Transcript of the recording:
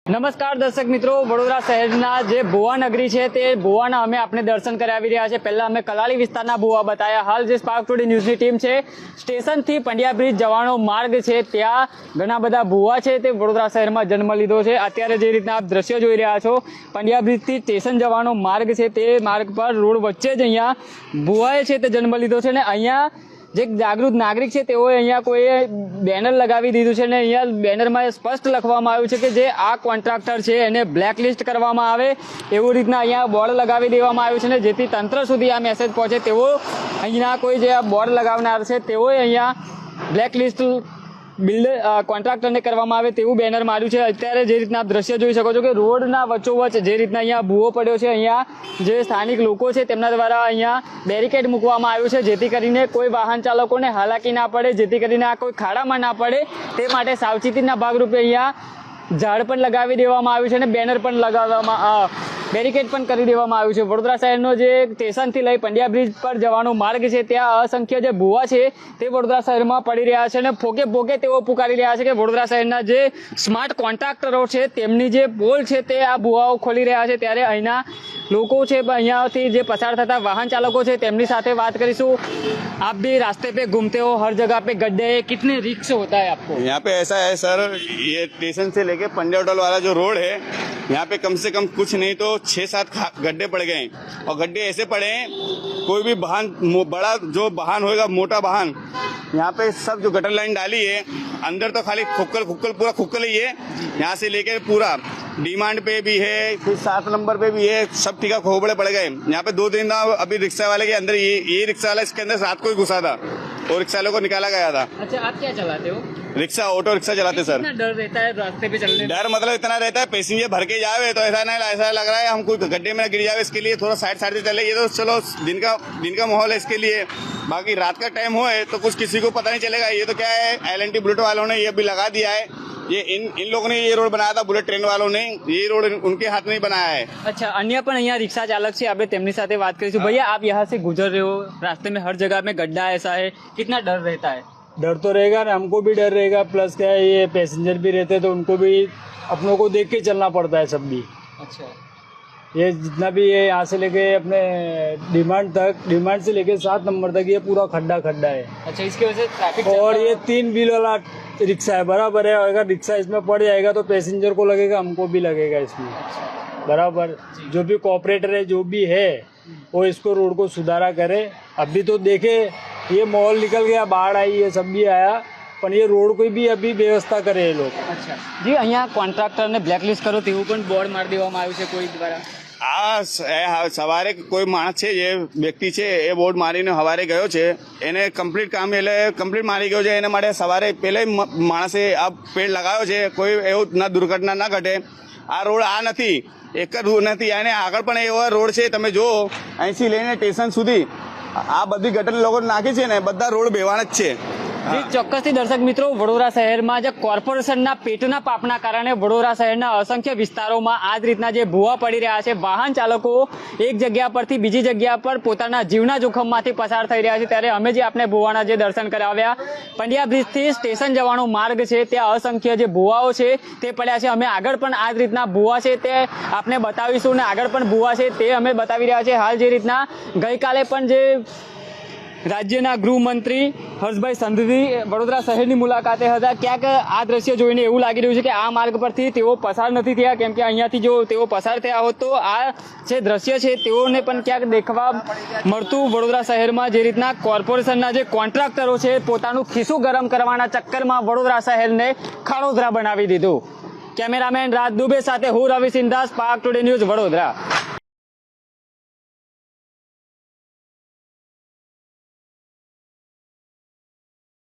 નમસ્કાર દર્શક મિત્રો, વડોદરા શહેરના જે ભુવા નગરી છે તે ભુવાના અમે આપણે દર્શન કરાવી રહ્યા છે। પહેલા અમે કલાલી વિસ્તારના ભુવા બતાવ્યા। હાલ જે સ્પાર્ક ટુડે ન્યૂઝની ટીમ છે સ્ટેશનથી પંડ્યા બ્રિજ જવાનો માર્ગ છે ત્યાં ઘણા બધા ભુવા છે તે વડોદરા શહેરમાં જન્મ લીધો છે। અત્યારે જે રીતના આપ દ્રશ્ય જોઈ રહ્યા છો પંડ્યા બ્રિજથી સ્ટેશન જવાનો માર્ગ છે તે માર્ગ પર રોડ વચ્ચે જ અહીંયા ભુવાએ છે તે જન્મ લીધો છે ને અહીંયા જે જાગૃત નાગરિક છે તેઓએ અહીંયા કોઈ બેનર લગાવી દીધું છે ને અહીંયા બેનરમાં સ્પષ્ટ લખવામાં આવ્યું છે કે જે આ કોન્ટ્રાક્ટર છે એને બ્લેકલિસ્ટ કરવામાં આવે એવું રીતના અહીંયા બોર્ડ લગાવી દેવામાં આવ્યું છે ને જેથી તંત્ર સુધી આ મેસેજ પહોંચે તેવો અહીંના કોઈ જે આ બોર્ડ લગાવનાર છે તેઓએ અહીંયા બ્લેકલિસ્ટ કોન્ટ્રાક્ટરને કરવામાં આવે તેવું બેનર માર્યું છે। અત્યારે જે રીતના આપ દ્રશ્ય જોઈ શકો છો કે રોડના વચ્ચોવચ્ચ જે રીતના અહીંયા ભૂવો પડ્યો છે અહીંયા જે સ્થાનિક લોકો છે તેમના દ્વારા અહીંયા બેરિકેડ મૂકવામાં આવ્યું છે જેથી કરીને કોઈ વાહન ચાલકોને હાલાકી ના પડે, જેથી કરીને આ કોઈ ખાડામાં ના પડે તે માટે સાવચેતીના ભાગરૂપે અહીંયા ઝાડ પણ લગાવી દેવામાં આવ્યું છે અને બેનર પણ લગાવવામાં બેરિકેડ પણ કરી દેવામાં આવ્યું છે। વડોદરા શહેરનો જે સ્ટેશનથી લઈ પંડ્યા બ્રિજ પર જવાનો માર્ગ છે ત્યાં અસંખ્ય જે ભુવા છે તે વડોદરા શહેરમાં પડી રહ્યા છે અને ફોકે ફોકે તેઓ પુકારી રહ્યા છે કે વડોદરા શહેરના જે સ્માર્ટ કોન્ટ્રાક્ટરો છે તેમની જે પોલ છે તે આ ભુવાઓ ખોલી રહ્યા છે। ત્યારે અહીંના લોકો છે અહીંયાથી જે પસાર થતા વાહન ચાલકો છે તેમની સાથે વાત કરીશું। आप भी रास्ते पे घूमते हो, हर जगह पे गड्ढे हैं, कितने रिस्क होता है आपको? यहाँ पे ऐसा है सर, ये स्टेशन से लेके पंड्या होटल वाला जो रोड है यहाँ पे कम से कम कुछ नहीं तो 6-7 गड्ढे पड़ गए हैं और गड्ढे ऐसे पड़े हैं कोई भी वाहन बड़ा जो वाहन होएगा मोटा वाहन यहाँ पे सब जो गटर लाइन डाली है अंदर तो खाली खुक्कल पूरा खुक्कल ही है। यहाँ से लेके पूरा डिमांड पे भी है, फिर 7 नंबर पे भी है, सब टीका खोबड़े पड़ गए। यहाँ पे 2 दिन अभी रिक्शा वाले के अंदर ये रिक्शा वाला इसके अंदर रात को ही घुसा था और रिक्शा वालों को निकाला गया था। अच्छा, आप क्या चलाते हो? रिक्शा, ऑटो रिक्शा चलाते सर। कितना डर रहता है रास्ते पे चलने? डर मतलब इतना रहता है पैसेंजर भर के जावे तो ऐसा लग रहा है हम कोई गड्ढे में गिर जावे, इसके लिए थोड़ा साइड से चले। ये तो चलो दिन का माहौल है इसके लिए, बाकी रात का टाइम हो तो कुछ किसी को पता नहीं चलेगा। ये तो क्या है LNT बुलेट वालों ने ये भी लगा दिया है, ये इन लोगों ने ये रोड बनाया था, बुलेट ट्रेन वालों ने ये रोड उनके हाथ में बनाया है। अच्छा, अन्य पण यहाँ रिक्शा चालक से આપણે તેમની સાથે વાત કરીશું। भैया आप यहाँ से गुजर रहे हो, रास्ते में हर जगह में गड्ढा ऐसा है, कितना डर रहता है? डर तो रहेगा ना, हमको भी डर रहेगा, प्लस क्या है ये पैसेंजर भी रहते हैं तो उनको भी अपनों को देख के चलना पड़ता है सब भी। अच्छा, ये जितना भी ये यहाँ से लेके अपने डिमांड से लेके 7 नंबर तक ये पूरा खड्डा है। अच्छा, इसकी वजह से ट्रैफिक और ये 3 व्हील वाला रिक्शा है, बराबर है। अगर रिक्शा इसमें पड़ जाएगा तो पैसेंजर को लगेगा, हमको भी लगेगा इसमें, बराबर। जो भी कॉपरेटर है जो भी है वो इसको रोड को सुधारा करे। अभी तो देखे ये माहौल निकल गया, बाढ़ आई, ये सब भी आया, पर ये रोड को भी अभी व्यवस्था करे ये लोग। अच्छा जी, અહીંયા કોન્ટ્રાક્ટરને બ્લેકલિસ્ટ કરો તેવું પણ બોર્ડ મારી દેવામાં આવ્યું છે કોઈ દ્વારા? સવારે કોઈ માણસ છે જે વ્યક્તિ છે એ બોર્ડ મારીને સવારે ગયો છે, એને કમ્પ્લીટ મારી ગયો છે, એને માટે સવારે પહેલે માણસે આ પેડ લગાવ્યો છે, કોઈ એવું ના દુર્ઘટના ના ઘટે। આ રોડ આ નથી, એક જ રોડ નથી, અને આગળ પણ એવો રોડ છે તમે જો અહીંથી લઈને સ્ટેશન સુધી આ બધી ગટર લોકો નાખી છે ને બધા રોડ બેવાના જ છે। ચોક્કસથી દર્શક મિત્રો, વડોદરા શહેરમાં જે કોર્પોરેશનના પેટના પાપના કારણે વડોદરા શહેરના અસંખ્ય વિસ્તારોમાં આ જ રીતના જે ભૂવા પડી રહ્યા છે, વાહન ચાલકો એક જગ્યા પરથી બીજી જગ્યા પર પોતાના જીવના જોખમમાંથી પસાર થઈ રહ્યા છે। ત્યારે અમે જે આપણે ભૂવાના જે દર્શન કરાવ્યા, પંડ્યા બ્રિજથી સ્ટેશન જવાનો માર્ગ છે ત્યાં અસંખ્ય જે ભૂવાઓ છે તે પડ્યા છે। અમે આગળ પણ આ જ રીતના ભૂવા છે તે આપણે બતાવીશું ને આગળ પણ ભૂવા છે તે અમે બતાવી રહ્યા છે। હાલ જે રીતના ગઈકાલે પણ જે રાજ્યના ગૃહમંત્રી હર્ષભાઈ સંઘવી વડોદરા શહેરની મુલાકાતે હતા, ક્યાંક આ દ્રશ્ય જોઈને એવું લાગી રહ્યું છે કે આ માર્ગ પરથી તેઓ પસાર નથી થયા, કેમ કે અહીંયાથી જો તેઓ પસાર થયા હોત તો આ જે દ્રશ્ય છે તેઓને પણ ક્યાંક દેખવા મળતું। વડોદરા શહેરમાં જે રીતના કોર્પોરેશનના જે કોન્ટ્રાક્ટરો છે પોતાનું ખિસ્સું ગરમ કરવાના ચક્કરમાં વડોદરા શહેરને ખાડોદરા બનાવી દીધું। કેમેરામેન રાજ દુબે સાથે હું Ravi Sindha, Spark Today News, Vadodara.